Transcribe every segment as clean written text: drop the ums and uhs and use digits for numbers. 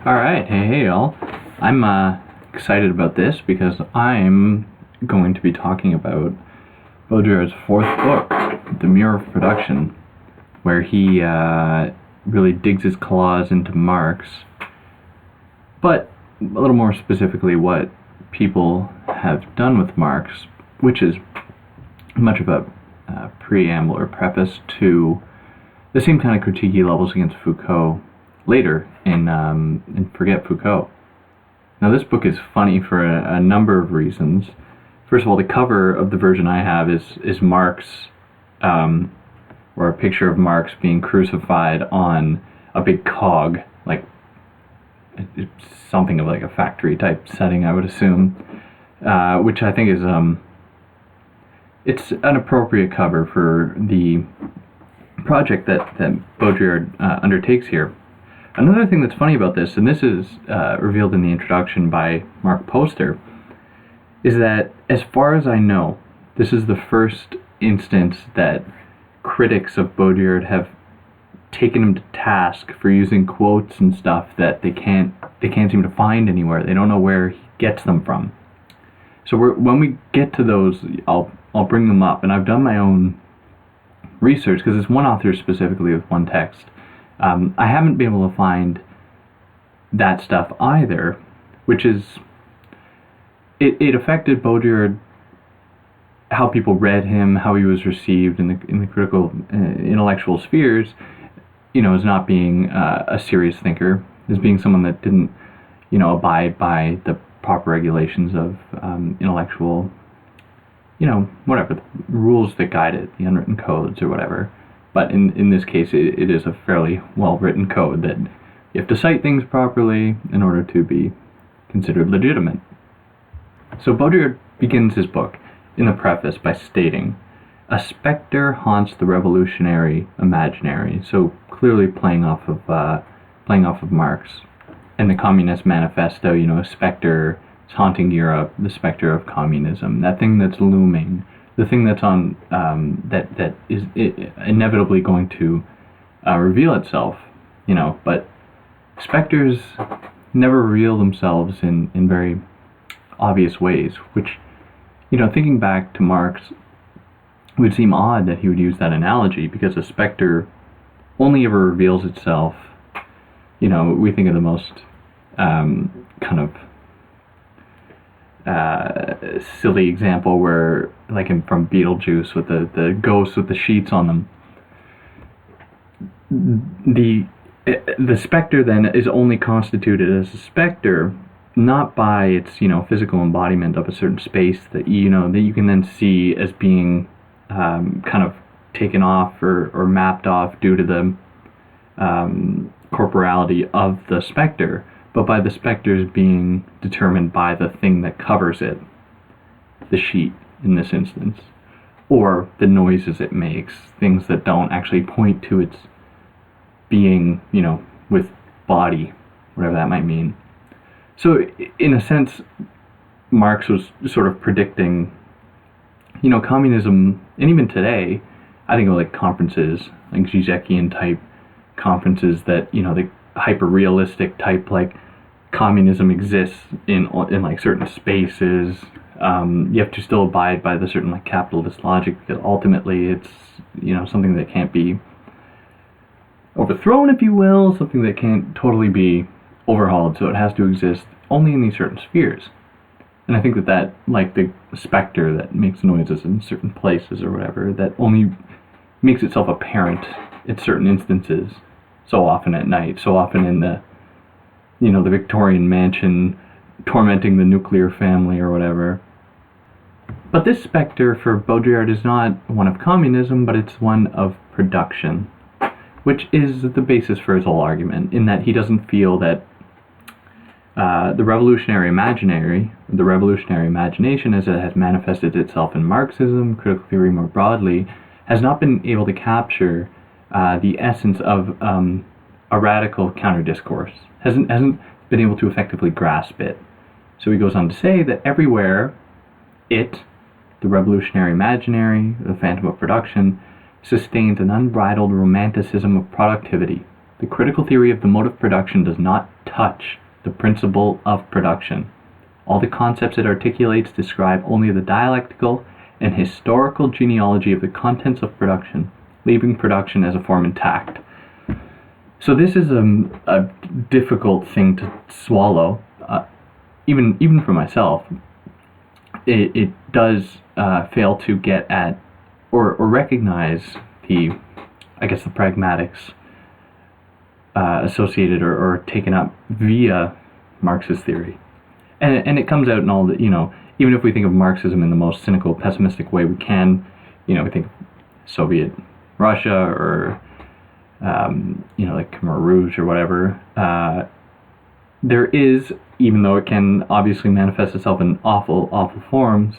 Alright, hey y'all. I'm excited about this because I'm going to be talking about Baudrillard's fourth book, The Mirror of Production, where he really digs his claws into Marx, but a little more specifically what people have done with Marx, which is much of a preamble or preface to the same kind of critique he levels against Foucault later in Forget Foucault. Now this book is funny for a number of reasons. First of all, the cover of the version I have is Marx, or a picture of Marx being crucified on a big cog, like it's something of like a factory type setting, I would assume, which I think is it's an appropriate cover for the project that Baudrillard undertakes here. Another thing that's funny about this, and this is revealed in the introduction by Mark Poster, is that as far as I know, this is the first instance that critics of Baudrillard have taken him to task for using quotes and stuff that they can't seem to find anywhere. They don't know where he gets them from. So when we get to those, I'll bring them up, and I've done my own research because it's one author specifically with one text. I haven't been able to find that stuff either, which is it affected Baudrillard, how people read him, how he was received in the critical intellectual spheres, as not being a serious thinker, as being someone that didn't, abide by the proper regulations of intellectual, whatever, the rules that guide it, the unwritten codes or whatever. But in this case, it is a fairly well-written code that you have to cite things properly in order to be considered legitimate. So Baudrillard begins his book in the preface by stating, "A specter haunts the revolutionary imaginary," so clearly playing off of Marx and the Communist Manifesto. A specter is haunting Europe, the specter of communism, that thing that's looming, the thing that's on that is inevitably going to reveal itself, but specters never reveal themselves in very obvious ways, which, thinking back to Marx, it would seem odd that he would use that analogy, because a specter only ever reveals itself, we think of the most kind of silly example where, like from Beetlejuice, with the ghosts with the sheets on them. The specter then is only constituted as a specter not by its physical embodiment of a certain space that that you can then see as being kind of taken off or mapped off due to the corporality of the specter, but by the specters being determined by the thing that covers it, the sheet in this instance, or the noises it makes, things that don't actually point to its being, with body, whatever that might mean. So in a sense, Marx was sort of predicting, communism, and even today, I think of like conferences, like Zizekian type conferences that, the hyper-realistic type, like communism exists in like certain spaces. You have to still abide by the certain like capitalist logic, because ultimately it's, something that can't be overthrown, if you will, something that can't totally be overhauled, so it has to exist only in these certain spheres. And I think that like the specter that makes noises in certain places or whatever, that only makes itself apparent at certain instances, so often at night, so often in the the Victorian mansion tormenting the nuclear family or whatever. But this specter for Baudrillard is not one of communism, but it's one of production, which is the basis for his whole argument, in that he doesn't feel that the revolutionary imagination as it has manifested itself in Marxism, critical theory more broadly, has not been able to capture the essence of a radical counter-discourse, hasn't been able to effectively grasp it. So he goes on to say that everywhere It, the revolutionary imaginary, the phantom of production, sustains an unbridled romanticism of productivity. The critical theory of the mode of production does not touch the principle of production. All the concepts it articulates describe only the dialectical and historical genealogy of the contents of production, leaving production as a form intact. So this is a difficult thing to swallow, even for myself. It does fail to get at or recognize the pragmatics associated or taken up via Marxist theory. And it comes out in all the, even if we think of Marxism in the most cynical, pessimistic way we can, we think of Soviet Russia or, like Khmer Rouge or whatever. There is, even though it can obviously manifest itself in awful, awful forms,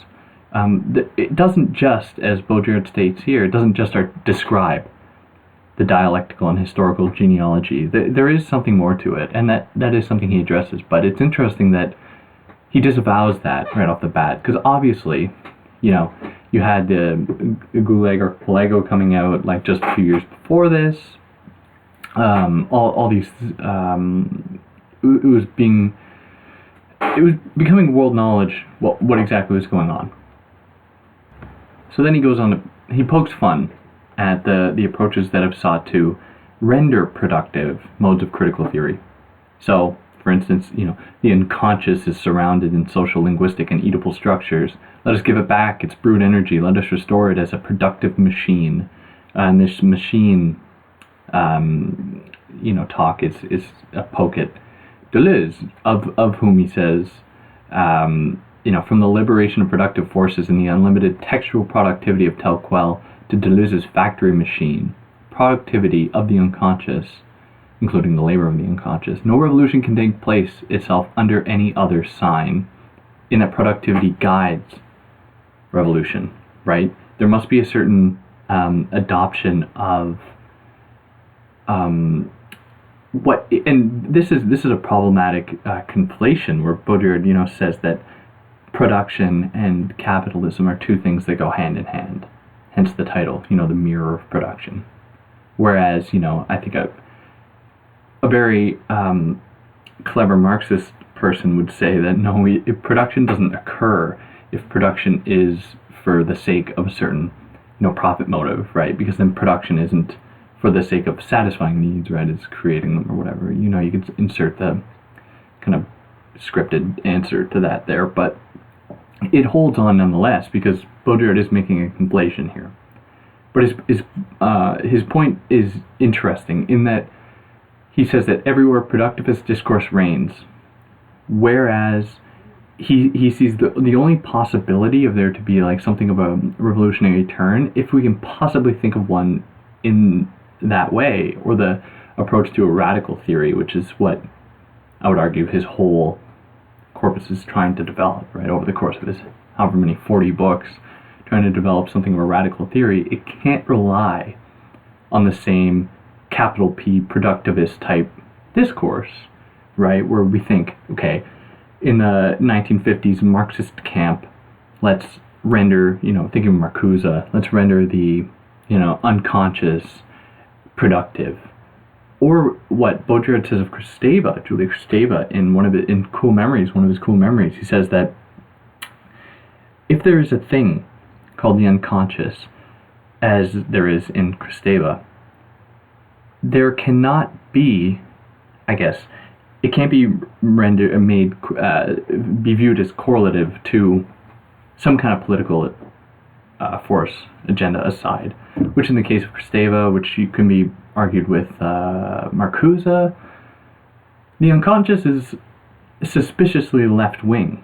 it doesn't just, as Baudrillard states here, it doesn't just describe the dialectical and historical genealogy. There is something more to it, and that is something he addresses. But it's interesting that he disavows that right off the bat, because obviously, you had the Gulag Archipelago coming out like just a few years before this. All these, it was becoming world knowledge what exactly was going on. So then he goes on he pokes fun at the approaches that have sought to render productive modes of critical theory. So, for instance, the unconscious is surrounded in social, linguistic, and eatable structures. Let us give it back its brute energy. Let us restore it as a productive machine. And this machine, talk is a poke at Deleuze, of whom he says, from the liberation of productive forces and the unlimited textual productivity of Telquel to Deleuze's factory machine, productivity of the unconscious, including the labor of the unconscious. No revolution can take place itself under any other sign, in that productivity guides revolution, right? There must be a certain adoption of what, and this is a problematic conflation where Baudrillard, says that production and capitalism are two things that go hand in hand. Hence the title, the mirror of production. Whereas, I think a very clever Marxist person would say that no, if production doesn't occur if production is for the sake of a certain, profit motive, right? Because then production isn't for the sake of satisfying needs, right? It's creating them or whatever. You could insert the kind of scripted answer to that there, but it holds on nonetheless because Baudrillard is making a conflation here. But his point is interesting in that he says that everywhere productivist discourse reigns, whereas he sees the only possibility of there to be like something of a revolutionary turn, if we can possibly think of one in that way, or the approach to a radical theory, which is what I would argue his whole corpus is trying to develop, right, over the course of his however many 40 books, trying to develop something of a radical theory. It can't rely on the same capital P productivist type discourse, right, where we think, okay, in the 1950s Marxist camp, let's render, thinking of Marcuse, let's render the, unconscious productive. Or what Baudrillard says of Kristeva, Julia Kristeva, in one of his cool memories, he says that if there is a thing called the unconscious, as there is in Kristeva, there cannot be, it can't be be viewed as correlative to some kind of political force agenda aside, which in the case of Kristeva, which you can be argued with Marcuse, the unconscious is suspiciously left-wing,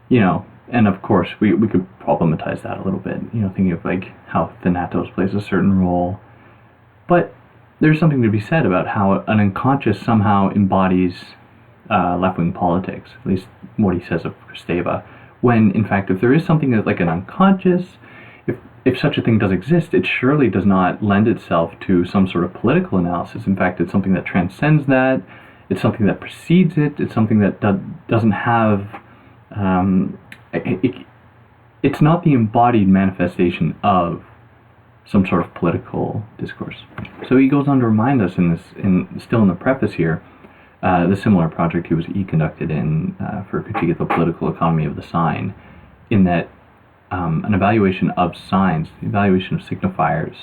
and of course we could problematize that a little bit, thinking of like how Thanatos plays a certain role, but there's something to be said about how an unconscious somehow embodies left-wing politics, at least what he says of Kristeva, when in fact if there is something that's like an unconscious, if such a thing does exist, it surely does not lend itself to some sort of political analysis. In fact, it's something that transcends that, it's something that precedes it, it's something that doesn't have it's not the embodied manifestation of some sort of political discourse. So he goes on to remind us still in the preface here, the similar project he conducted for a critique of the political economy of the sign, in that an evaluation of signs, the evaluation of signifiers,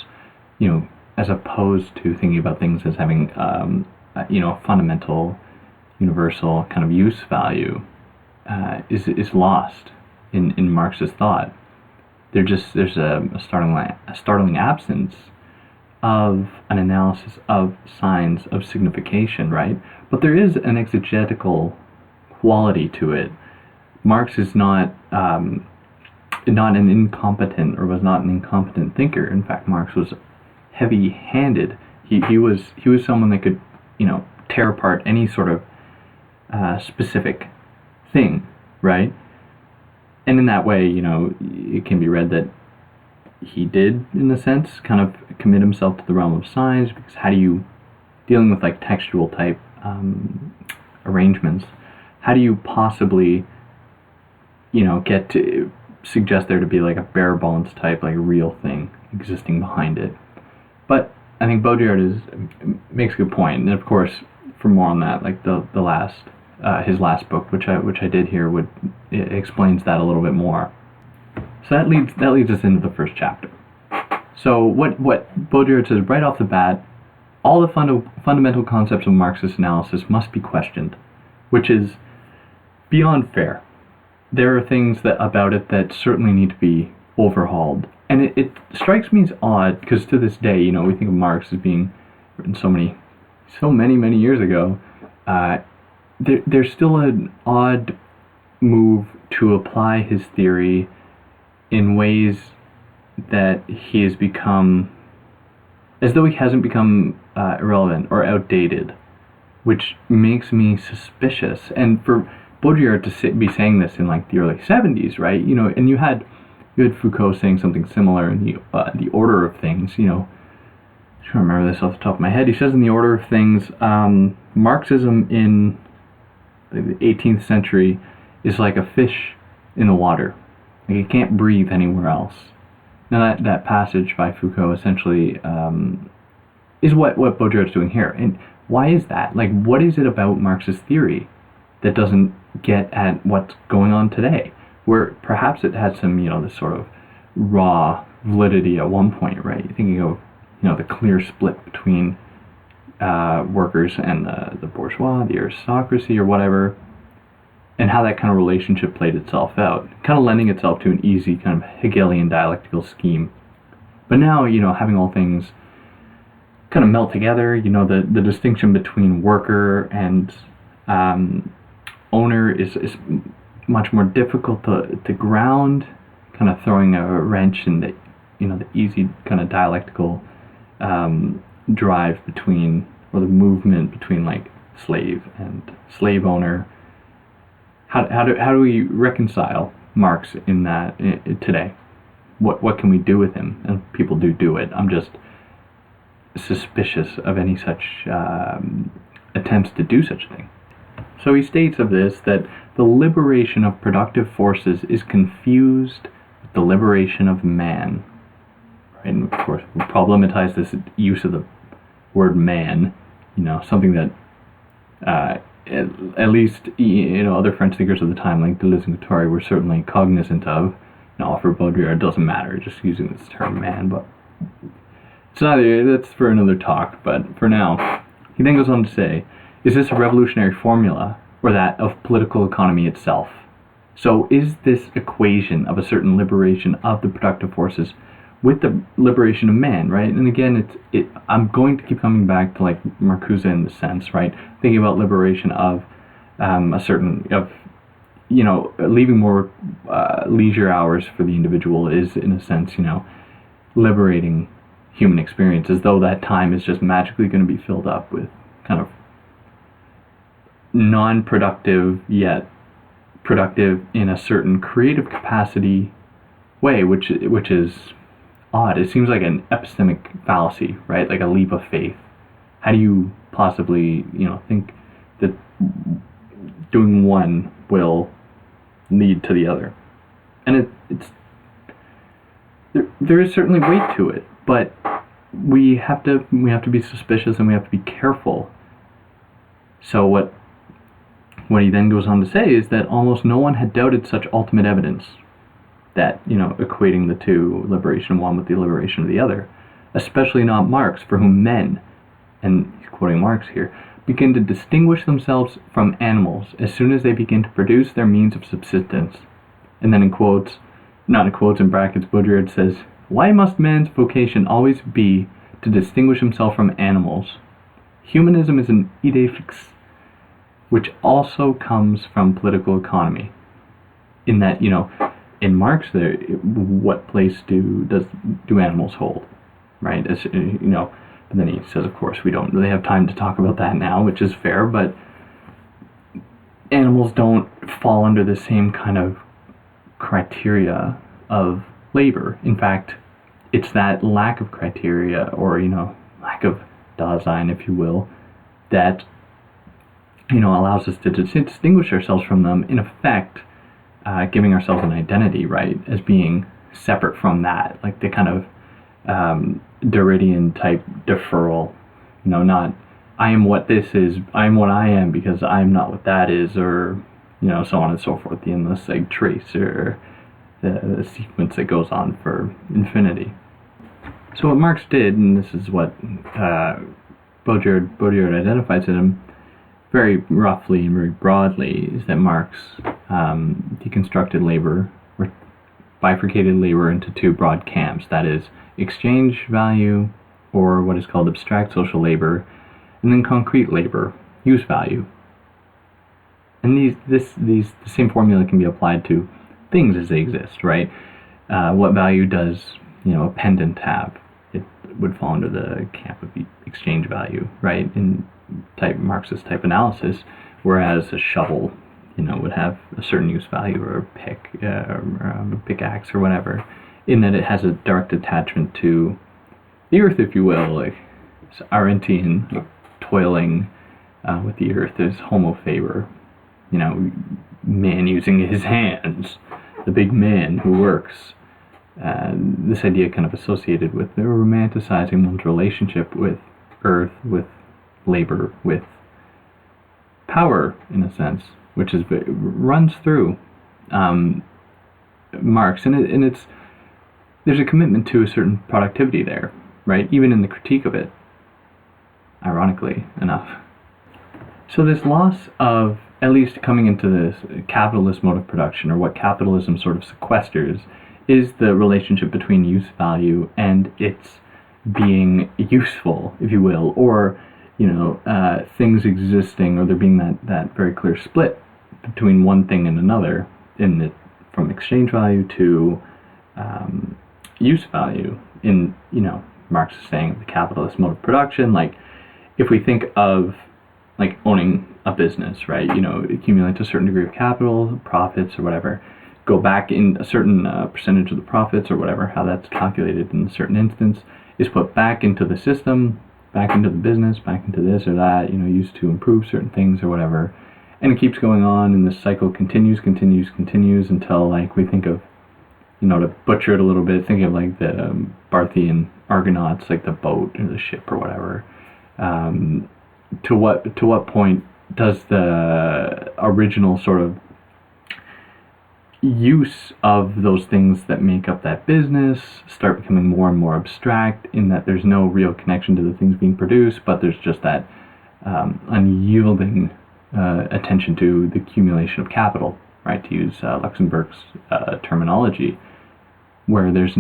as opposed to thinking about things as having fundamental, universal kind of use value, is lost in Marxist thought. There's a startling absence of an analysis of signs of signification, right? But there is an exegetical quality to it. Marx is not an incompetent, or was not an incompetent thinker. In fact, Marx was heavy-handed. He was someone that could, tear apart any sort of specific thing, right? And in that way, it can be read that he did, in a sense, kind of commit himself to the realm of signs, because dealing with like textual type arrangements, how do you possibly, get to suggest there to be like a bare bones type, like real thing existing behind it? But I think Baudrillard makes a good point, and of course, for more on that, like his last book, which I did here, it explains that a little bit more. So that leads us into the first chapter. So what Baudrillard says right off the bat, all the fundamental concepts of Marxist analysis must be questioned, which is beyond fair. There are things about it that certainly need to be overhauled, and it strikes me as odd, because to this day, we think of Marx as being written so many years ago. There's still an odd move to apply his theory in ways that he has become, as though he hasn't become irrelevant or outdated, which makes me suspicious. And for Baudrillard to be saying this in like the early 70s, right? And you had Foucault saying something similar in the Order of Things. I can't remember this off the top of my head. He says in the Order of Things, Marxism in the 18th century is like a fish in the water. Like, it can't breathe anywhere else. Now that passage by Foucault essentially is what Baudrillard's doing here. And why is that? Like, what is it about Marxist theory that doesn't get at what's going on today? Where perhaps it had some, this sort of raw validity at one point, right? Thinking of, the clear split between workers and the bourgeois, the aristocracy, or whatever, and how that kind of relationship played itself out, kind of lending itself to an easy kind of Hegelian dialectical scheme. But now, having all things kind of melt together, the distinction between worker and owner is much more difficult to ground, kind of throwing a wrench in the easy kind of dialectical drive between, or the movement between, like, slave and slave owner. How do we reconcile Marx in that today? What can we do with him? And people do it. I'm just suspicious of any such attempts to do such a thing. So he states of this that the liberation of productive forces is confused with the liberation of man. And of course, we problematize this use of the word man, something that at least other French thinkers of the time, like Deleuze and Guattari, were certainly cognizant of. Now, for Baudrillard, it doesn't matter, just using this term man, but it's that's for another talk. But for now, he then goes on to say, is this a revolutionary formula, or that of political economy itself? So is this equation of a certain liberation of the productive forces with the liberation of man, right? And again, I'm going to keep coming back to like Marcuse in the sense, right? Thinking about liberation of leaving more leisure hours for the individual is, in a sense, liberating human experience, as though that time is just magically going to be filled up with kind of non-productive yet productive in a certain creative capacity way, which is odd. It seems like an epistemic fallacy, right? Like a leap of faith. How do you possibly, think that doing one will lead to the other. And there is certainly weight to it, but we have to be suspicious and we have to be careful. So what he then goes on to say is that almost no one had doubted such ultimate evidence, that, equating the two, liberation of one with the liberation of the other, especially not Marx, for whom men, and he's quoting Marx here, begin to distinguish themselves from animals as soon as they begin to produce their means of subsistence. And then in quotes, not in quotes, in brackets, Baudrillard says, "Why must man's vocation always be to distinguish himself from animals? Humanism is an idée fixe, which also comes from political economy." In that, in Marx, what place do animals hold, right? As but then he says, of course, we don't really have time to talk about that now, which is fair, but animals don't fall under the same kind of criteria of labor. In fact, it's that lack of criteria, or lack of Dasein, if you will, that allows us to distinguish ourselves from them, in effect, giving ourselves an identity, right, as being separate from that, like the kind of Derridian type deferral, not I am what this is, I am what I am because I'm not what that is, or so on and so forth, the endless like trace or the sequence that goes on for infinity. So what Marx did, and this is what Baudrillard identifies in him very roughly and very broadly, is that Marx deconstructed labor, or bifurcated labor into two broad camps, that is, exchange value, or what is called abstract social labor, and then concrete labor, use value. And the same formula can be applied to things as they exist, right? What value does a pendant have? It would fall under the camp of exchange value, right? In Marxist type analysis, whereas a shovel, would have a certain use value, or a pick, a pickaxe, or whatever, in that it has a direct attachment to the earth, if you will, like Arendtian, like toiling with the earth. There's homo faber, man using his hands, the big man who works. This idea kind of associated with the romanticizing one's relationship with earth, with labor, with power, in a sense, which runs through Marx, and there's a commitment to a certain productivity there, right? Even in the critique of it, ironically enough. So this loss of, at least coming into this capitalist mode of production, or what capitalism sort of sequesters, is the relationship between use value and its being useful, if you will, or things existing, or there being that very clear split between one thing and another, from exchange value to use value. In Marx is saying the capitalist mode of production, like if we think of like owning a business, right? Accumulate a certain degree of capital, profits, or whatever, go back in a certain percentage of the profits, or whatever, how that's calculated in a certain instance, is put back into the system, back into the business, back into this or that, used to improve certain things or whatever. And it keeps going on, and this cycle continues until, like, we think of, to butcher it a little bit, think of like the Barthian Argonauts, like the boat or the ship or whatever. To what point does the original sort of use of those things that make up that business start becoming more and more abstract, in that there's no real connection to the things being produced, but there's just that unyielding attention to the accumulation of capital, right, to use Luxemburg's terminology, where there's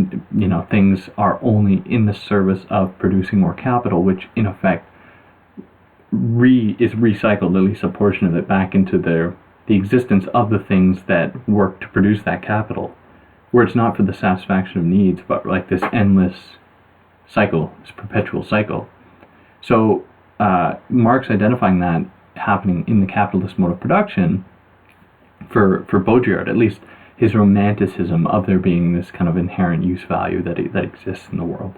things are only in the service of producing more capital, which in effect is recycled, at least a portion of it, back into the existence of the things that work to produce that capital, where it's not for the satisfaction of needs, but like this endless cycle, this perpetual cycle. So Marx identifying that happening in the capitalist mode of production, for Baudrillard, at least his romanticism of there being this kind of inherent use value that exists in the world.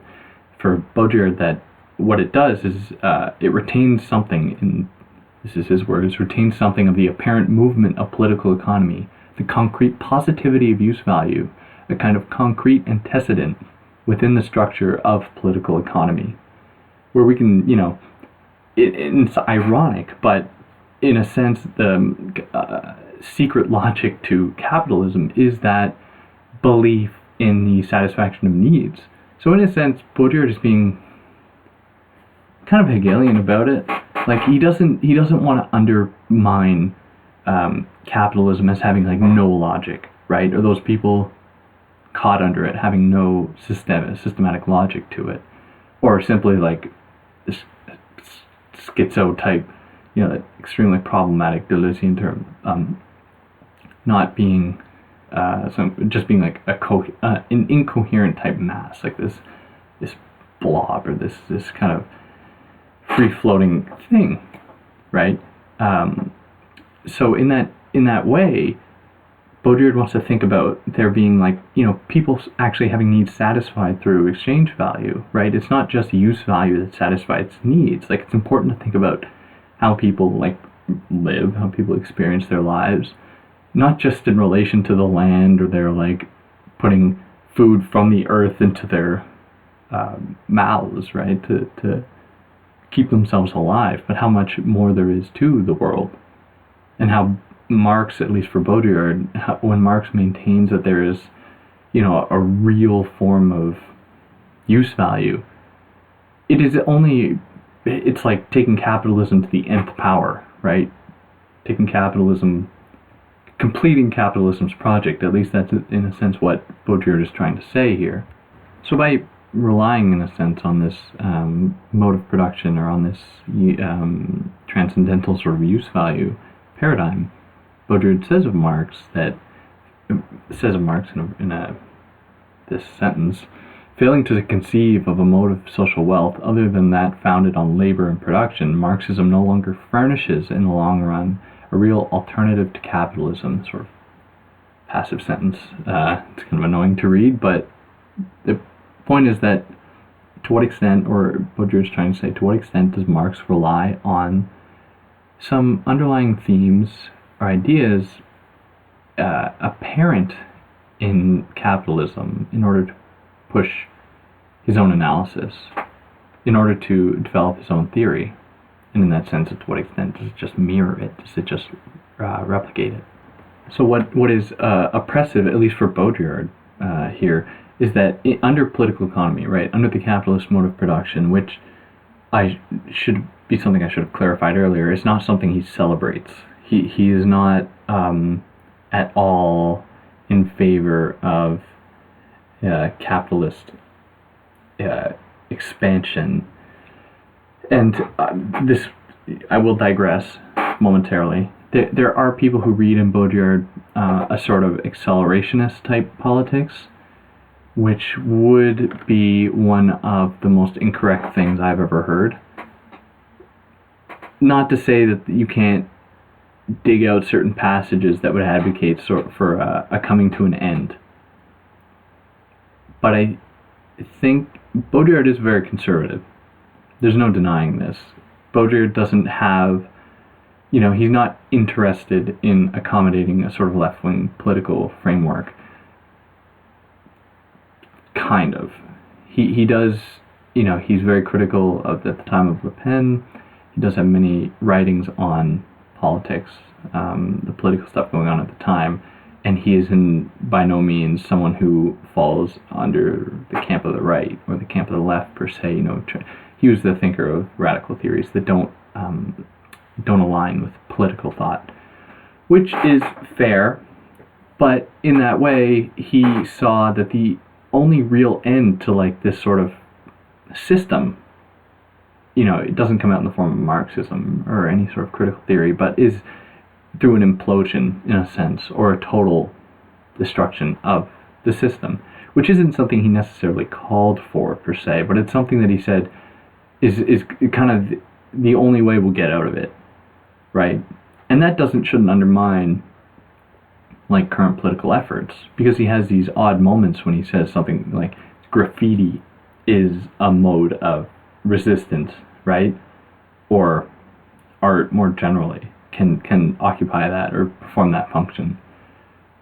For Baudrillard, that what it does is it retains something, this is his words, retains something of the apparent movement of political economy the concrete positivity of use value, a kind of concrete antecedent within the structure of political economy, where we can, it's ironic, but in a sense, the secret logic to capitalism is that belief in the satisfaction of needs. So in a sense, Baudrillard is being kind of Hegelian about it. Like he doesn't want to undermine capitalism as having like no logic, right? Or those people caught under it having no systematic logic to it, or simply like this schizo type, that extremely problematic Deleuzian term, not being just being like an incoherent type mass, like this blob or this kind of free floating thing, right? So in that way, Baudrillard wants to think about there being like, people actually having needs satisfied through exchange value, right? It's not just use value that satisfies needs. Like, it's important to think about how people like live, how people experience their lives, not just in relation to the land, or they're like putting food from the earth into their mouths, right? To keep themselves alive, but how much more there is to the world. And how Marx, at least for Baudrillard, when Marx maintains that there is, a real form of use value, it's like taking capitalism to the nth power, right? Completing capitalism's project. At least that's in a sense what Baudrillard is trying to say here. So by relying in a sense on this mode of production, or on this transcendental sort of use value paradigm, Baudrillard says of Marx in this sentence, failing to conceive of a mode of social wealth other than that founded on labor and production, Marxism no longer furnishes in the long run a real alternative to capitalism. Sort of passive sentence. It's kind of annoying to read, but the point is that to what extent, or Baudrillard's trying to say, to what extent does Marx rely on some underlying themes or ideas apparent in capitalism in order to push his own analysis, in order to develop his own theory? And in that sense, to what extent does it just mirror it? Does it just replicate it? So what is oppressive, at least for Baudrillard here, is that under political economy, right, under the capitalist mode of production, which should be something I should have clarified earlier, is not something he celebrates. He is not at all in favor of capitalist expansion. And this, I will digress momentarily. There are people who read in Baudrillard a sort of accelerationist type politics, which would be one of the most incorrect things I've ever heard. Not to say that you can't dig out certain passages that would advocate for a coming to an end. But I think Baudrillard is very conservative. There's no denying this. Baudrillard doesn't have, he's not interested in accommodating a sort of left-wing political framework. Kind of. He does, he's very critical of, at the time of Le Pen. He does have many writings on politics, the political stuff going on at the time, and he is by no means someone who falls under the camp of the right or the camp of the left per se. He was the thinker of radical theories that don't align with political thought, which is fair, but in that way he saw that the only real end to like this sort of system, it doesn't come out in the form of Marxism or any sort of critical theory, but is through an implosion, in a sense, or a total destruction of the system, which isn't something he necessarily called for per se, but it's something that he said is kind of the only way we'll get out of it, right? And that shouldn't undermine like current political efforts, because he has these odd moments when he says something like graffiti is a mode of resistance, right? Or art more generally can occupy that or perform that function.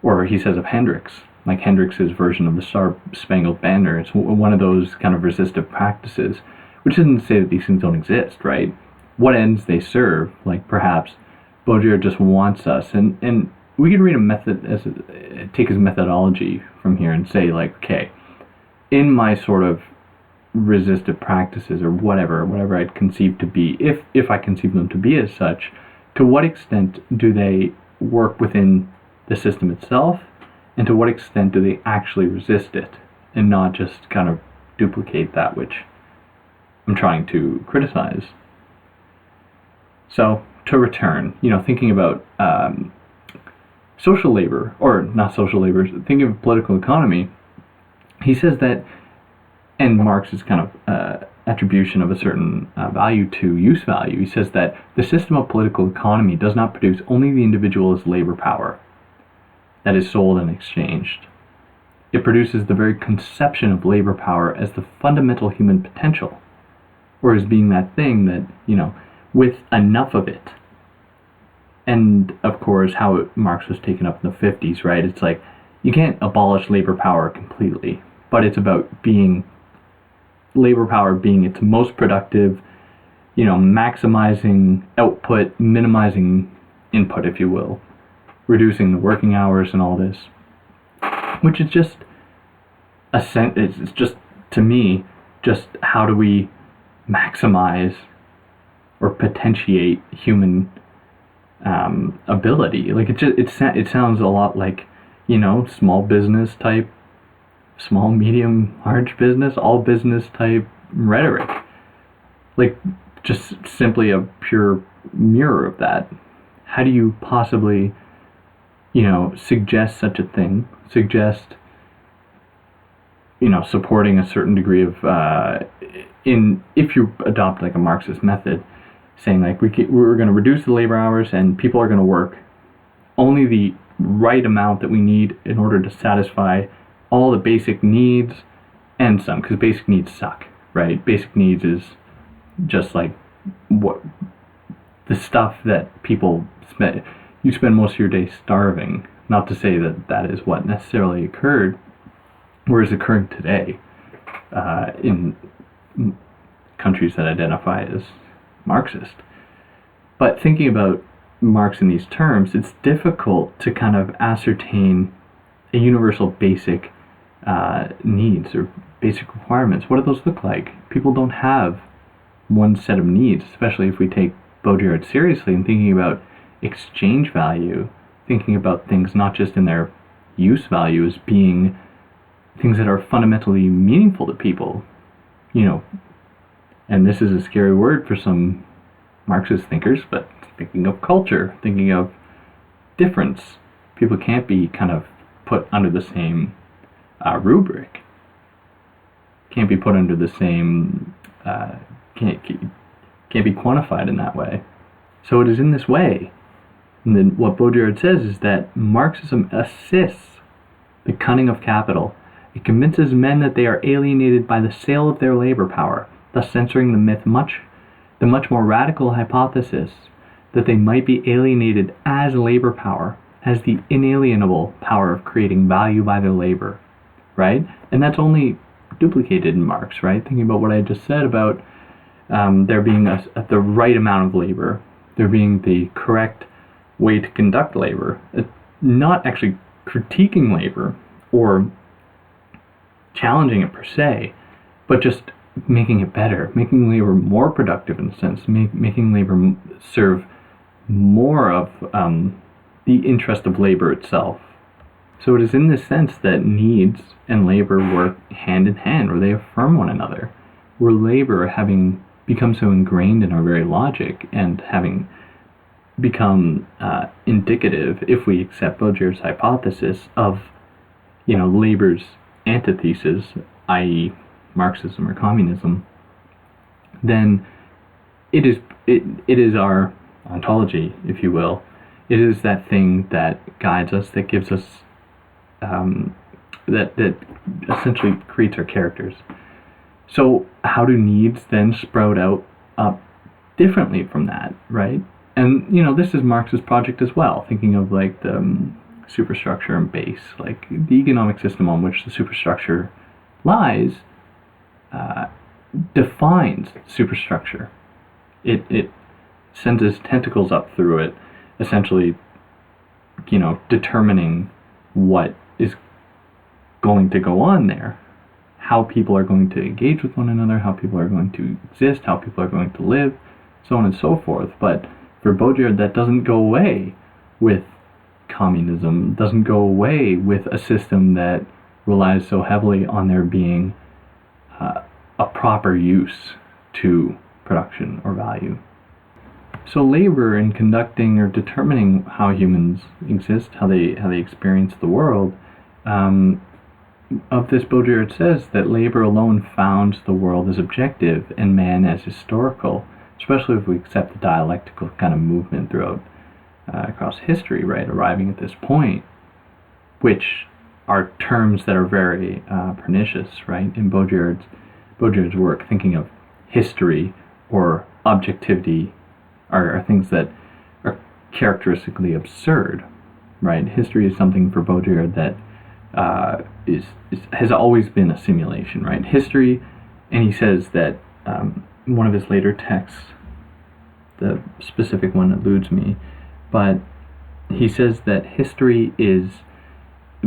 or he says of Hendrix, like Hendrix's version of the Star-Spangled Banner. It's one of those kind of resistive practices, which isn't to say that these things don't exist, right? What ends they serve, like perhaps Baudrillard just wants us, and we could read a method take his methodology from here and say, like, okay, in my sort of resistive practices or whatever I'd conceive to be, if I conceive them to be as such, to what extent do they work within the system itself, and to what extent do they actually resist it and not just kind of duplicate that which I'm trying to criticize. So to return, thinking about social labor, or not social labor, thinking of political economy, he says that, and Marx's kind of attribution of a certain value to use value, he says that the system of political economy does not produce only the individual as labor power that is sold and exchanged. It produces the very conception of labor power as the fundamental human potential, or as being that thing that, with enough of it. And, of course, how Marx was taken up in the 50s, right? It's like, you can't abolish labor power completely, but it's about labor power being its most productive, maximizing output, minimizing input, if you will, reducing the working hours and all this, which is just it's just, to me, just how do we maximize or potentiate human ability. Like, it sounds a lot like, small business type, small, medium, large business, all business type rhetoric. Like, just simply a pure mirror of that. How do you possibly, suggest such a thing? Suggest, supporting a certain degree of, if you adopt like a Marxist method, saying like we're going to reduce the labor hours and people are going to work only the right amount that we need in order to satisfy all the basic needs and some, because basic needs suck, right? Basic needs is just like what the stuff that people spend. You spend most of your day starving. Not to say that that is what necessarily occurred, or is occurring today in countries that identify as Marxist. But thinking about Marx in these terms, it's difficult to kind of ascertain a universal basic needs or basic requirements. What do those look like? People don't have one set of needs, especially if we take Baudrillard seriously and thinking about exchange value, thinking about things not just in their use value as being things that are fundamentally meaningful to people, and this is a scary word for some Marxist thinkers, but thinking of culture, thinking of difference, people can't be kind of put under the same rubric, can't be put under the same, can't be quantified in that way. So it is in this way. And then what Baudrillard says is that Marxism assists the cunning of capital. It convinces men that they are alienated by the sale of their labor power, thus censoring the much more radical hypothesis that they might be alienated as labor power, as the inalienable power of creating value by their labor, right? And that's only duplicated in Marx, right? Thinking about what I just said about there being the right amount of labor, there being the correct way to conduct labor, not actually critiquing labor or challenging it per se, but just making it better, making labor more productive in a sense, making labor serve more of the interest of labor itself. So it is in this sense that needs and labor work hand in hand, where they affirm one another, where labor, having become so ingrained in our very logic and having become indicative, if we accept Baudrillard's hypothesis of, labor's antithesis, i.e. Marxism or communism, then it is our ontology, if you will. It is that thing that guides us, that gives us, that essentially creates our characters. So how do needs then sprout out up differently from that, right? And this is Marx's project as well, thinking of like the superstructure and base. Like, the economic system on which the superstructure lies defines superstructure. It sends its tentacles up through it, essentially, determining what is going to go on there, how people are going to engage with one another, how people are going to exist, how people are going to live, so on and so forth. But for Baudrillard, that doesn't go away with communism, doesn't go away with a system that relies so heavily on there being a proper use to production or value. So labor in conducting or determining how humans exist, how they experience the world, of this Baudrillard says that labor alone founds the world as objective and man as historical, especially if we accept the dialectical kind of movement throughout across history, right, arriving at this point, which are terms that are very pernicious, right, in Baudrillard's work. Thinking of history or objectivity are things that are characteristically absurd, right? History is something for Baudrillard that has always been a simulation, right? History, and he says that one of his later texts, the specific one eludes me, but he says that history is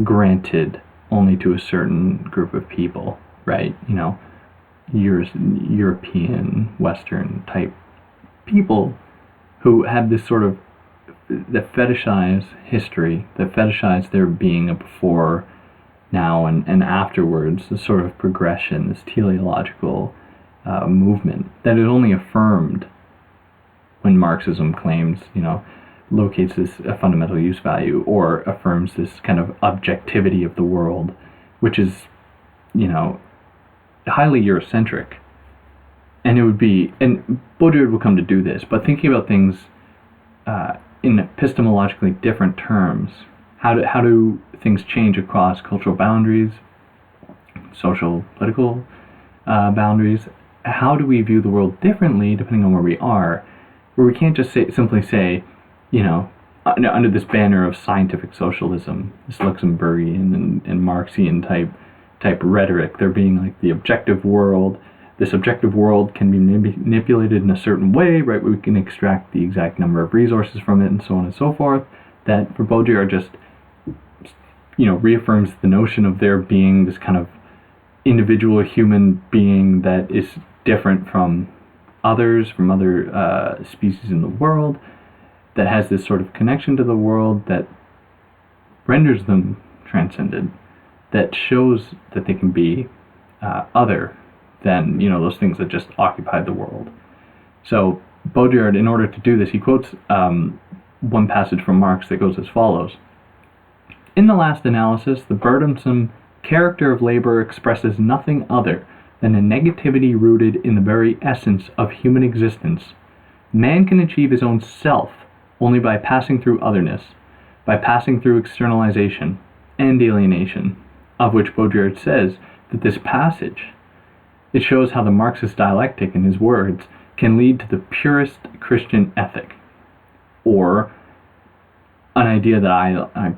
granted only to a certain group of people, right? European, Western type people who have this sort of, that fetishize history, that fetishize there being a before, now, and afterwards, the sort of progression, this teleological movement that is only affirmed when Marxism claims, locates this a fundamental use value, or affirms this kind of objectivity of the world, which is, highly Eurocentric. And Baudrillard will come to do this, but thinking about things in epistemologically different terms. How do things change across cultural boundaries, social, political boundaries? How do we view the world differently depending on where we are? Where we can't just simply say, under this banner of scientific socialism, this Luxemburgian and Marxian type rhetoric, there being like the objective world. This objective world can be manipulated in a certain way, right? We can extract the exact number of resources from it, and so on and so forth. That for Baudrillard just, reaffirms the notion of there being this kind of individual human being that is different from others, from other species in the world, that has this sort of connection to the world that renders them transcended, that shows that they can be other than those things that just occupy the world. So Baudrillard, in order to do this, he quotes one passage from Marx that goes as follows: "In the last analysis, the burdensome character of labor expresses nothing other than a negativity rooted in the very essence of human existence. Man can achieve his own self only by passing through otherness, by passing through externalization and alienation," of which Baudrillard says that this passage, it shows how the Marxist dialectic, in his words, can lead to the purest Christian ethic, or an idea that I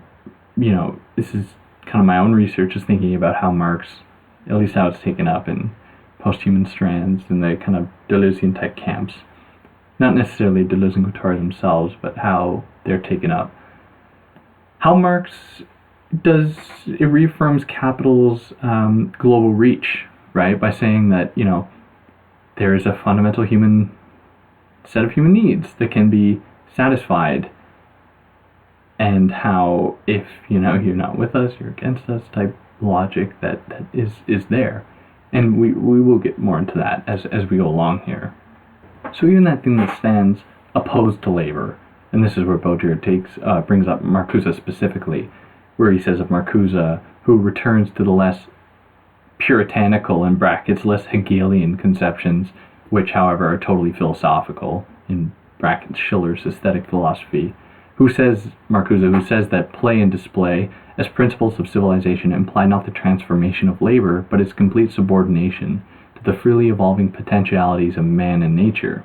this is kind of my own research, is thinking about how Marx, at least how it's taken up in post-human strands and the kind of Deleuzian type camps, not necessarily Deleuze-Guattari themselves, but how they're taken up. How Marx it reaffirms capital's global reach, right, by saying that there is a fundamental human set of human needs that can be satisfied, and how if you're not with us, you're against us type logic that is there, and we will get more into that as we go along here. So even that thing that stands opposed to labor, and this is where Baudrillard brings up Marcuse specifically, where he says of Marcuse, who returns to the less puritanical, in brackets, less Hegelian conceptions, which, however, are totally philosophical, in brackets, Schiller's aesthetic philosophy, Marcuse, who says that play and display, as principles of civilization, imply not the transformation of labor, but its complete subordination to the freely evolving potentialities of man and nature.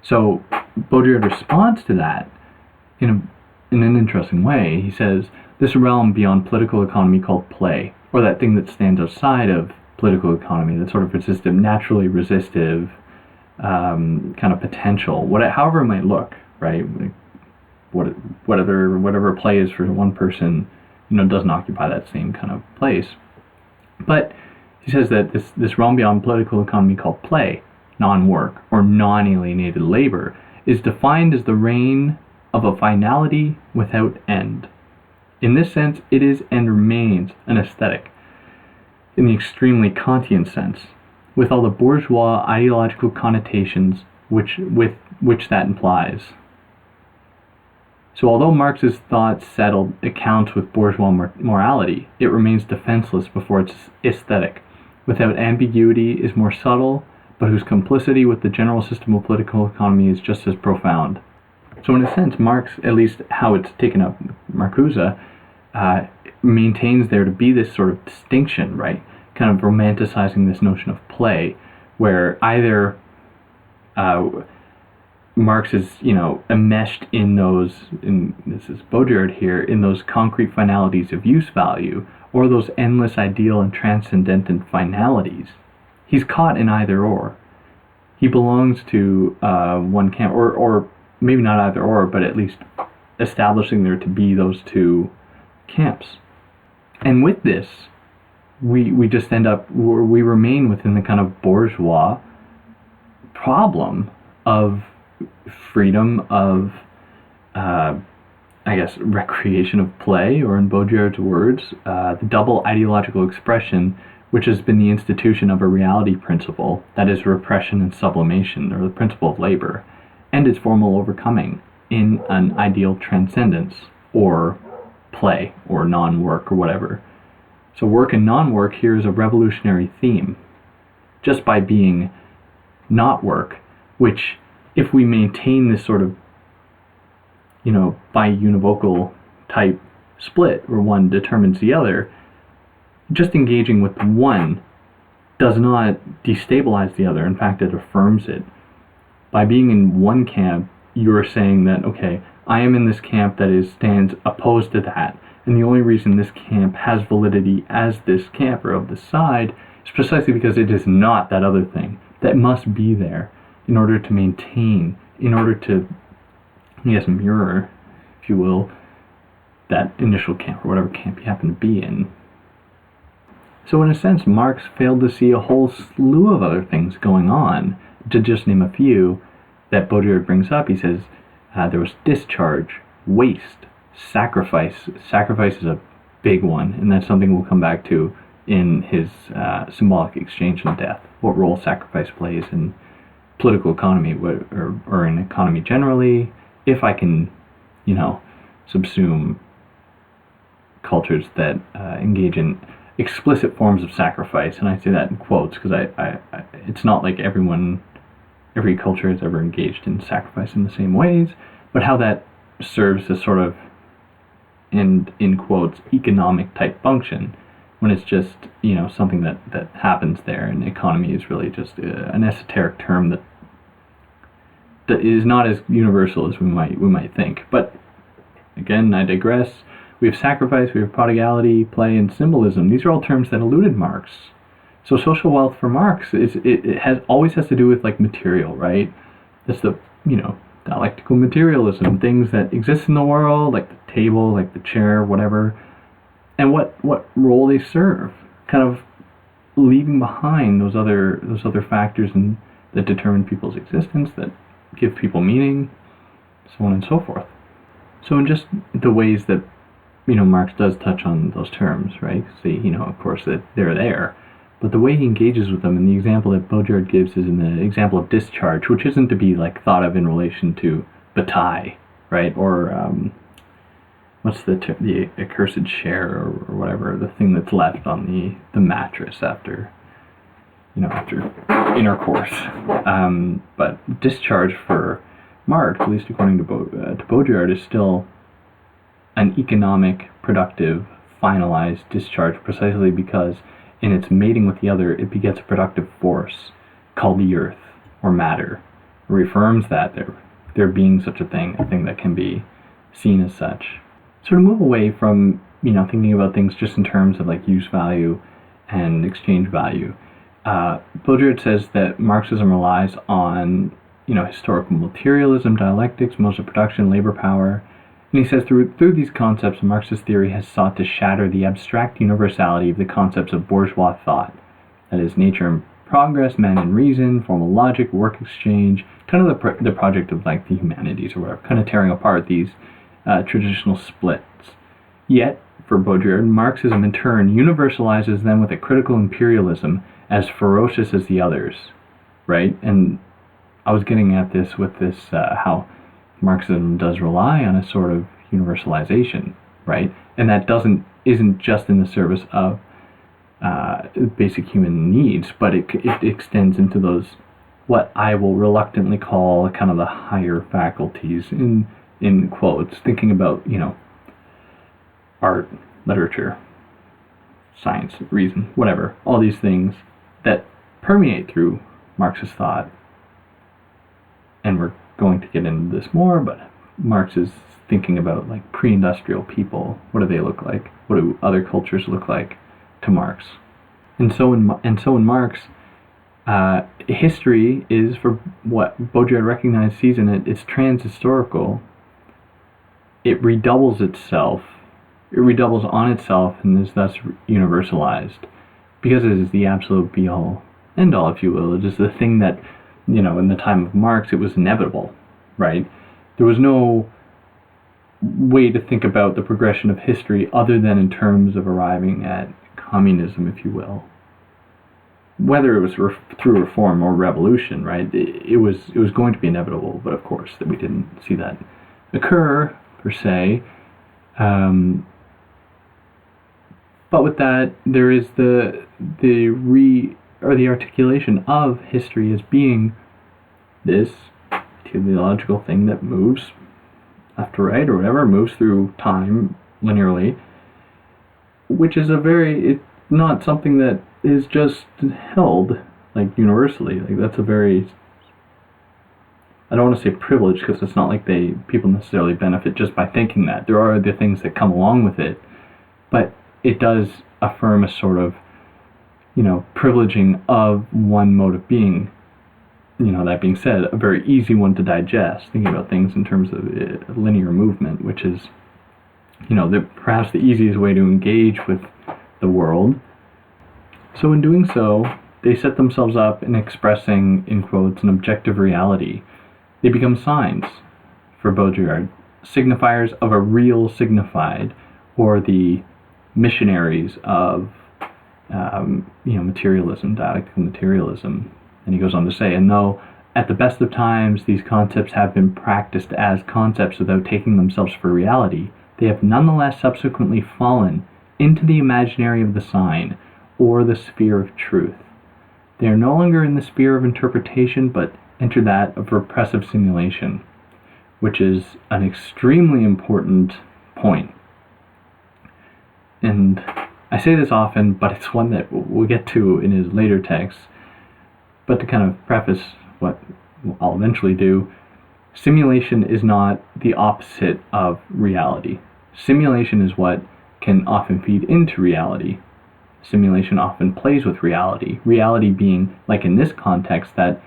So Baudrillard responds to that in in an interesting way. He says, this realm beyond political economy called play, or that thing that stands outside of political economy, that sort of resistive, naturally resistive kind of potential, however it might look, right? Whatever play is for one person, doesn't occupy that same kind of place. But he says that this realm beyond political economy called play, non-work, or non-alienated labor, is defined as the reign of a finality without end. In this sense, it is and remains an aesthetic, in the extremely Kantian sense, with all the bourgeois ideological connotations which that implies. So although Marx's thought settled accounts with bourgeois morality, it remains defenseless before its aesthetic, without ambiguity, is more subtle, but whose complicity with the general system of political economy is just as profound. So in a sense, Marx, at least how it's taken up Marcuse, maintains there to be this sort of distinction, right? Kind of romanticizing this notion of play, where either Marx is, enmeshed in those, this is Baudrillard here, in those concrete finalities of use value, or those endless ideal and transcendent finalities. He's caught in either or. He belongs to one camp, or maybe not either or, but at least establishing there to be those two camps. And with this, we just end up, we remain within the kind of bourgeois problem of freedom of, recreation of play, or in Baudrillard's words, the double ideological expression which has been the institution of a reality principle, that is repression and sublimation, or the principle of labor, and its formal overcoming in an ideal transcendence, or play, or non-work, or whatever. So work and non-work here is a revolutionary theme, just by being not work, which, if we maintain this sort of, bi-univocal type split, where one determines the other, just engaging with one does not destabilize the other. In fact, it affirms it. By being in one camp, you're saying that, okay, I am in this camp that stands opposed to that, and the only reason this camp has validity as this camp, or of this side, is precisely because it is not that other thing that must be there in order to maintain, in order to, mirror, if you will, that initial camp, or whatever camp you happen to be in. So in a sense, Marx failed to see a whole slew of other things going on. To just name a few that Baudrillard brings up, he says there was discharge, waste, sacrifice. Sacrifice is a big one, and that's something we'll come back to in his symbolic exchange and death, what role sacrifice plays in political economy, or in economy generally, if I can, subsume cultures that engage in explicit forms of sacrifice. And I say that in quotes because I it's not like every culture has ever engaged in sacrifice in the same ways, but how that serves as sort of, in quotes, economic type function, when it's just, something that happens there, and economy is really just an esoteric term that is not as universal as we might think. But again, I digress. We have sacrifice, we have prodigality, play, and symbolism. These are all terms that eluded Marx. So social wealth for Marx always has to do with material, right? That's the dialectical materialism, things that exist in the world, like the table, like the chair, whatever, and what role they serve, kind of leaving behind those other factors that determine people's existence, that give people meaning, so on and so forth. So in just the ways that Marx does touch on those terms, right? See, of course, that they're there, but the way he engages with them, and the example that Baudrillard gives is in the example of discharge, which isn't to be thought of in relation to bataille, right? Or what's the accursed share, or whatever, the thing that's left on the mattress after intercourse. But discharge for Marx, at least according to Baudrillard, is still an economic, productive, finalized discharge, precisely because in its mating with the other, it begets a productive force called the earth, or matter. It reaffirms that there being such a thing that can be seen as such. So to move away from, thinking about things just in terms of like use value and exchange value, Baudrillard says that Marxism relies on, historical materialism, dialectics, modes of production, labor power. And he says through these concepts, Marxist theory has sought to shatter the abstract universality of the concepts of bourgeois thought. That is, nature and progress, man and reason, formal logic, work exchange, kind of the project of like the humanities or whatever, kind of tearing apart these traditional splits. Yet, for Baudrillard, Marxism in turn universalizes them with a critical imperialism as ferocious as the others, right? And I was getting at this with this, how Marxism does rely on a sort of universalization, right? And that isn't just in the service of basic human needs, but it extends into those, what I will reluctantly call kind of the higher faculties, in quotes, thinking about, art, literature, science, reason, whatever, all these things that permeate through Marxist thought. And we're going to get into this more, but Marx is thinking about like pre-industrial people. What do they look like? What do other cultures look like to Marx? And so in Marx, history is, for what Baudrillard sees in it, it's trans-historical. It redoubles on itself, and is thus universalized, because it is the absolute be-all, end-all, if you will. It is the thing that, in the time of Marx, it was inevitable, right? There was no way to think about the progression of history other than in terms of arriving at communism, if you will. Whether it was through reform or revolution, right? It was going to be inevitable, but of course that we didn't see that occur per se. But with that, there is the articulation of history as being this teleological thing that moves left to right or whatever, moves through time linearly, which is it's not something that is just held like universally. Like that's a very, I don't want to say privilege, because it's not like people necessarily benefit just by thinking that. There are the things that come along with it, but it does affirm a sort of, privileging of one mode of being. That being said, a very easy one to digest, thinking about things in terms of linear movement, which is, perhaps the easiest way to engage with the world. So in doing so, they set themselves up in expressing, in quotes, an objective reality. They become signs, for Baudrillard, signifiers of a real signified, or the missionaries of materialism, dialectical materialism. And he goes on to say, and though at the best of times these concepts have been practiced as concepts without taking themselves for reality, they have nonetheless subsequently fallen into the imaginary of the sign, or the sphere of truth. They are no longer in the sphere of interpretation, but enter that of repressive simulation, which is an extremely important point. And I say this often, but it's one that we'll get to in his later texts. But to kind of preface what I'll eventually do, simulation is not the opposite of reality. Simulation is what can often feed into reality. Simulation often plays with reality. Reality being, like in this context, that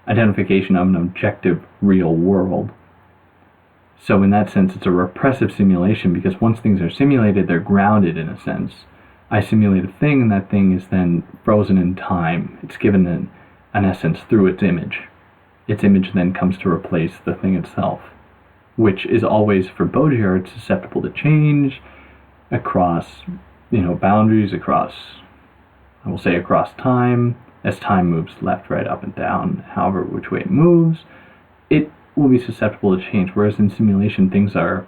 identification of an objective real world. So in that sense, it's a repressive simulation, because once things are simulated, they're grounded in a sense. I simulate a thing, and that thing is then frozen in time. It's given an essence through its image. Its image then comes to replace the thing itself, which is always, for Baudrillard, susceptible to change across, boundaries, across time. As time moves left, right, up, and down, however which way it moves, it will be susceptible to change. Whereas in simulation, things are,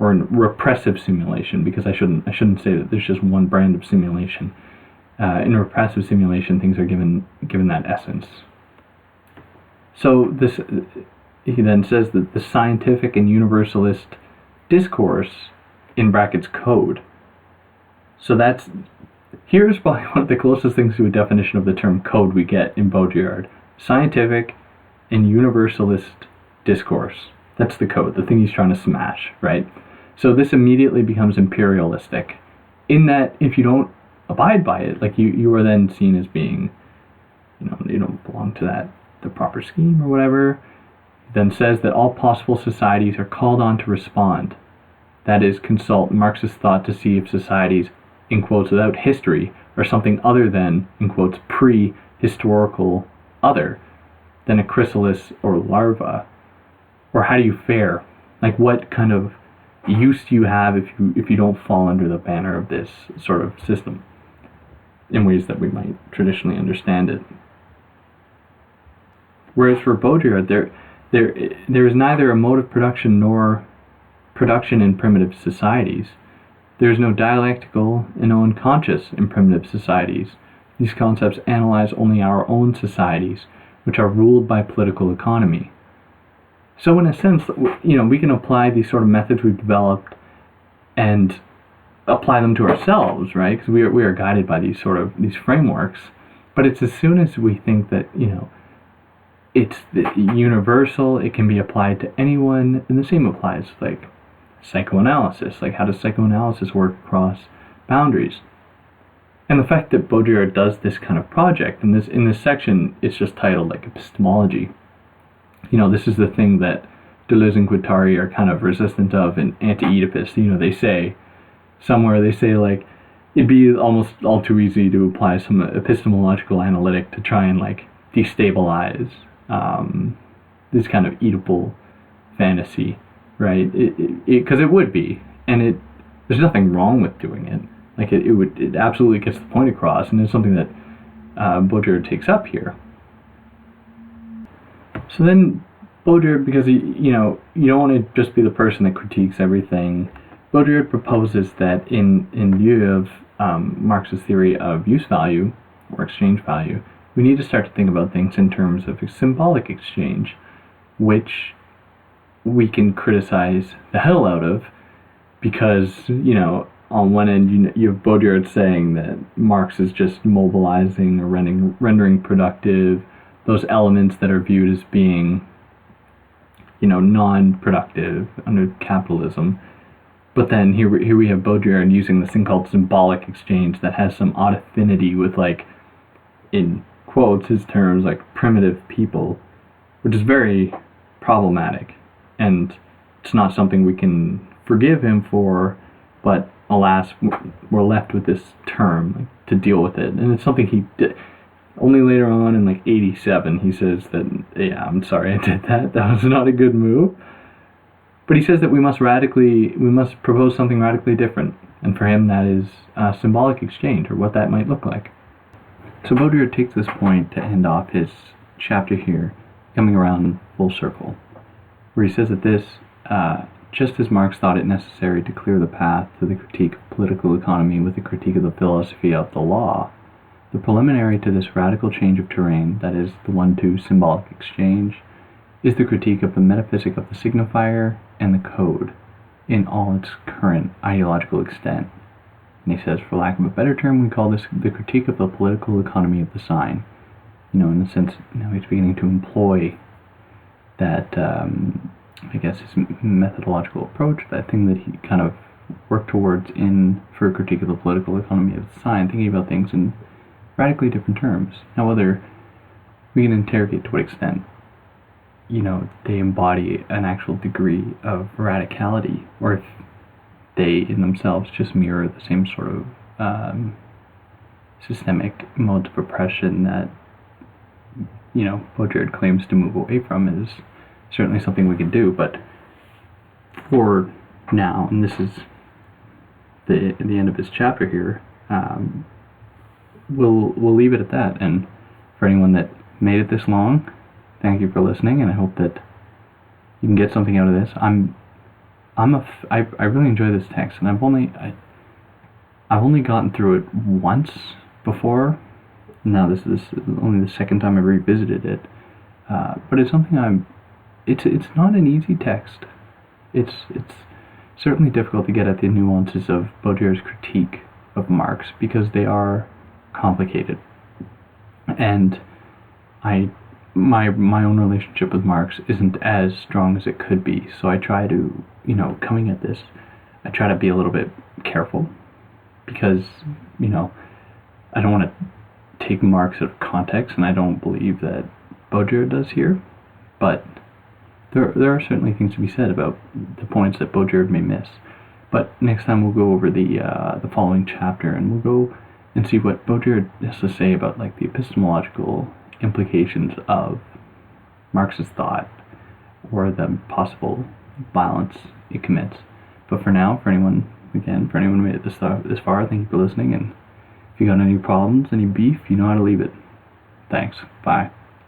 or in repressive simulation, because I shouldn't say that there's just one brand of simulation. In repressive simulation, things are given that essence. So he then says that the scientific and universalist discourse, in brackets code. So here's probably one of the closest things to a definition of the term code we get in Baudrillard. Scientific and universalist discourse. That's the code, the thing he's trying to smash, right? So this immediately becomes imperialistic, in that if you don't abide by it, like you are then seen as being, you don't belong to the proper scheme or whatever. Then says that all possible societies are called on to respond. That is, consult Marxist thought to see if societies, in quotes, without history, are something other than, in quotes, pre-historical other than a chrysalis or larva. Or how do you fare? Like, what kind of use do you have if you don't fall under the banner of this sort of system in ways that we might traditionally understand it? Whereas for Baudrillard, there is neither a mode of production nor production in primitive societies. There is no dialectical and no unconscious in primitive societies. These concepts analyze only our own societies, which are ruled by political economy. So in a sense, we can apply these sort of methods we've developed and apply them to ourselves, right? Because we are guided by these frameworks. But it's as soon as we think that, it's universal, it can be applied to anyone, and the same applies like psychoanalysis. Like, how does psychoanalysis work across boundaries? And the fact that Baudrillard does this kind of project, in this section, it's just titled like epistemology. This is the thing that Deleuze and Guattari are kind of resistant of in Anti-Oedipus. They say like, it'd be almost all too easy to apply some epistemological analytic to try and like destabilize this kind of Oedipal fantasy, right? Because it would be, and there's nothing wrong with doing it. Like, it absolutely gets the point across, and it's something that Baudrillard takes up here. So then Baudrillard, because you don't want to just be the person that critiques everything, Baudrillard proposes that in view of Marx's theory of use value or exchange value, we need to start to think about things in terms of a symbolic exchange, which we can criticize the hell out of, because on one end you have Baudrillard saying that Marx is just mobilizing or rendering productive those elements that are viewed as being, non-productive under capitalism. But then here we have Baudrillard using this thing called symbolic exchange that has some odd affinity with, like, in quotes, his terms, like, primitive people, which is very problematic. And it's not something we can forgive him for, but alas, we're left with this term to deal with it. And it's something he did. Only later on in like 87, he says that, yeah, I'm sorry I did that. That was not a good move. But he says that we must propose something radically different. And for him, that is symbolic exchange, or what that might look like. So Baudrillard takes this point to end off his chapter here, coming around full circle, where he says that this, just as Marx thought it necessary to clear the path to the critique of political economy with a critique of the philosophy of the law, the preliminary to this radical change of terrain, that is, the one to symbolic exchange, is the critique of the metaphysic of the signifier and the code in all its current ideological extent. And he says, for lack of a better term, we call this the critique of the political economy of the sign. In the sense, now he's beginning to employ that, I guess, his methodological approach, that thing that he kind of worked towards for a critique of the political economy of the sign, thinking about things in radically different terms. Now, whether we can interrogate to what extent, they embody an actual degree of radicality, or if they in themselves just mirror the same sort of systemic modes of oppression that, Baudrillard claims to move away from, is certainly something we can do. But for now, and this is the end of his chapter here, we'll leave it at that. And for anyone that made it this long, thank you for listening, and I hope that you can get something out of this. I really enjoy this text, and I've only gotten through it once before. Now this is only the second time I've revisited it, but it's something it's not an easy text. It's certainly difficult to get at the nuances of Baudrillard's critique of Marx, because they are complicated, and I my own relationship with Marx isn't as strong as it could be. So I try to, coming at this, I try to be a little bit careful because, I don't want to take Marx out of context, and I don't believe that Baudrillard does here. But there are certainly things to be said about the points that Baudrillard may miss. But next time we'll go over the following chapter, and we'll go and see what Baudrillard has to say about like the epistemological implications of Marxist thought or the possible violence it commits. But for now, for anyone who made it this far, thank you for listening. And if you got any problems, any beef, you know how to leave it. Thanks. Bye.